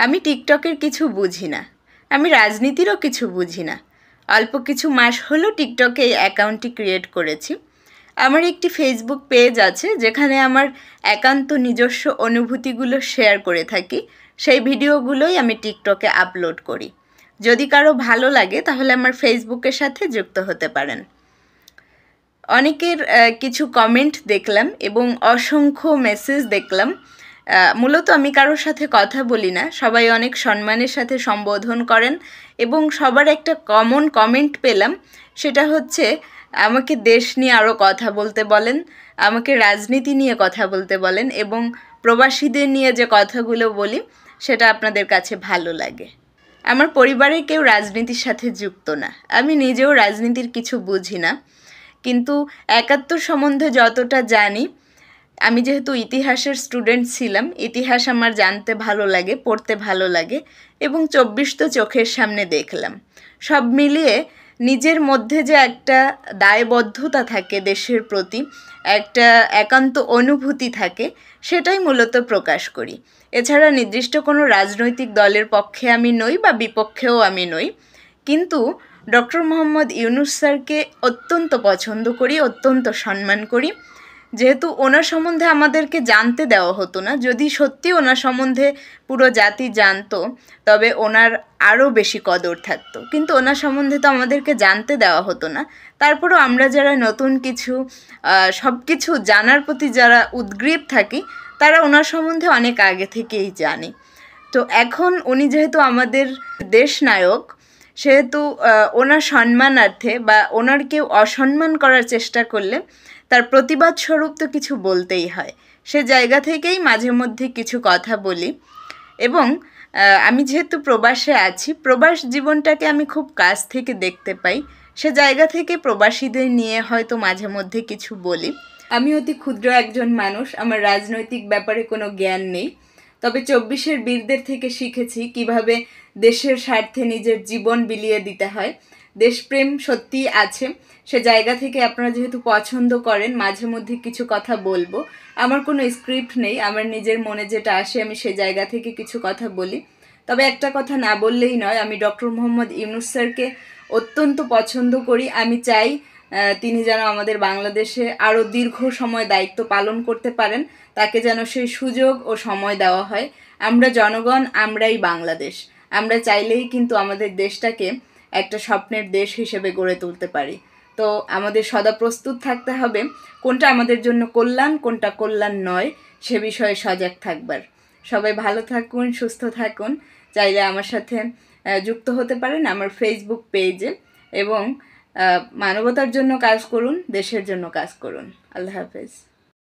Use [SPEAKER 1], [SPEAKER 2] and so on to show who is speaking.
[SPEAKER 1] আমি টিকটকের কিছু বুঝি না, আমি রাজনীতিরও কিছু বুঝি না। অল্প কিছু মাস হলো টিকটকে এই অ্যাকাউন্টটি ক্রিয়েট করেছি। আমার একটি ফেসবুক পেজ আছে যেখানে আমার একান্ত নিজস্ব অনুভূতিগুলো শেয়ার করে থাকি। সেই ভিডিওগুলোই আমি টিকটকে আপলোড করি। যদি কারো ভালো লাগে তাহলে আমার ফেসবুকের সাথে যুক্ত হতে পারেন। অনেকের কিছু কমেন্ট দেখলাম এবং অসংখ্য মেসেজ দেখলাম। মূলত আমি কারোর সাথে কথা বলি না, সবাই অনেক সম্মানের সাথে সম্বোধন করেন এবং সবার একটা কমন কমেন্ট পেলাম, সেটা হচ্ছে আমাকে দেশ নিয়ে আরও কথা বলতে বলেন, আমাকে রাজনীতি নিয়ে কথা বলতে বলেন এবং প্রবাসীদের নিয়ে যে কথাগুলো বলি সেটা আপনাদের কাছে ভালো লাগে। আমার পরিবারের কেউ রাজনীতির সাথে যুক্ত না, আমি নিজেও রাজনীতির কিছু বুঝি না, কিন্তু ৭১ সম্বন্ধে যতটা জানি, আমি যেহেতু ইতিহাসের স্টুডেন্ট ছিলাম, ইতিহাস আমার জানতে ভালো লাগে, পড়তে ভালো লাগে এবং ২৪ তো চোখের সামনে দেখলাম। সব মিলিয়ে নিজের মধ্যে যে একটা দায়বদ্ধতা থাকে দেশের প্রতি, একটা একান্ত অনুভূতি থাকে, সেটাই মূলত প্রকাশ করি। এছাড়া নির্দিষ্ট কোনো রাজনৈতিক দলের পক্ষে আমি নই বা বিপক্ষেও আমি নই, কিন্তু ডক্টর মোহাম্মদ ইউনূস স্যারকে অত্যন্ত পছন্দ করি, অত্যন্ত সম্মান করি। যেহেতু ওনার সম্বন্ধে আমাদেরকে জানতে দেওয়া হতো না, যদি সত্যি ওনার সম্বন্ধে পুরো জাতি জানতো তবে ওনার আরও বেশি কদর থাকতো, কিন্তু ওনার সম্বন্ধে তো আমাদেরকে জানতে দেওয়া হতো না। তারপরও আমরা যারা নতুন কিছু সব কিছু জানার প্রতি যারা উদ্গ্রীব থাকি, তারা ওনার সম্বন্ধে অনেক আগে থেকেই জানি। তো এখন উনি যেহেতু আমাদের দেশ নায়ক, সেহেতু ওনার সম্মানার্থে বা ওনার কেউ অসম্মান করার চেষ্টা করলে তার প্রতিবাদ স্বরূপ তো কিছু বলতেই হয়। সে জায়গা থেকেই মাঝে মধ্যে কিছু কথা বলি এবং আমি যেহেতু প্রবাসে আছি, প্রবাস জীবনটাকে আমি খুব কাছ থেকে দেখতে পাই, সে জায়গা থেকে প্রবাসীদের নিয়ে হয়তো মাঝে মধ্যে কিছু বলি। আমি অতি ক্ষুদ্র একজন মানুষ, আমার রাজনৈতিক ব্যাপারে কোনো জ্ঞান নেই, তবে ২৪-এর বীরদের থেকে শিখেছি কিভাবে দেশের স্বার্থে নিজের জীবন বিলিয়ে দিতে হয়। দেশপ্রেম সত্যিই আছে, সে জায়গা থেকে আপনারা যেহেতু পছন্দ করেন, মাঝে মধ্যে কিছু কথা বলবো। আমার কোনো স্ক্রিপ্ট নেই, আমার নিজের মনে যেটা আসে আমি সে জায়গা থেকে কিছু কথা বলি। তবে একটা কথা না বললেই নয়, আমি ডক্টর মোহাম্মদ ইউনূস স্যারকে অত্যন্ত পছন্দ করি। আমি চাই তিনি যেন আমাদের বাংলাদেশে আরও দীর্ঘ সময় দায়িত্ব পালন করতে পারেন, তাকে যেন সেই সুযোগ ও সময় দেওয়া হয়। আমরা জনগণ, আমরাই বাংলাদেশ, আমরা চাইলেই কিন্তু আমাদের দেশটাকে একটা স্বপ্নের দেশ হিসেবে গড়ে তুলতে পারি। তো আমাদের সদা প্রস্তুত থাকতে হবে কোনটা আমাদের জন্য কল্যাণ, কোনটা কল্যাণ নয়, সে বিষয়ে সজাগ থাকবার। সবাই ভালো থাকুন, সুস্থ থাকুন। চাইলে আমার সাথে যুক্ত হতে পারেন আমার ফেসবুক পেজে এবং মানবতার জন্য কাজ করুন, দেশের জন্য কাজ করুন। আল্লাহ হাফেজ।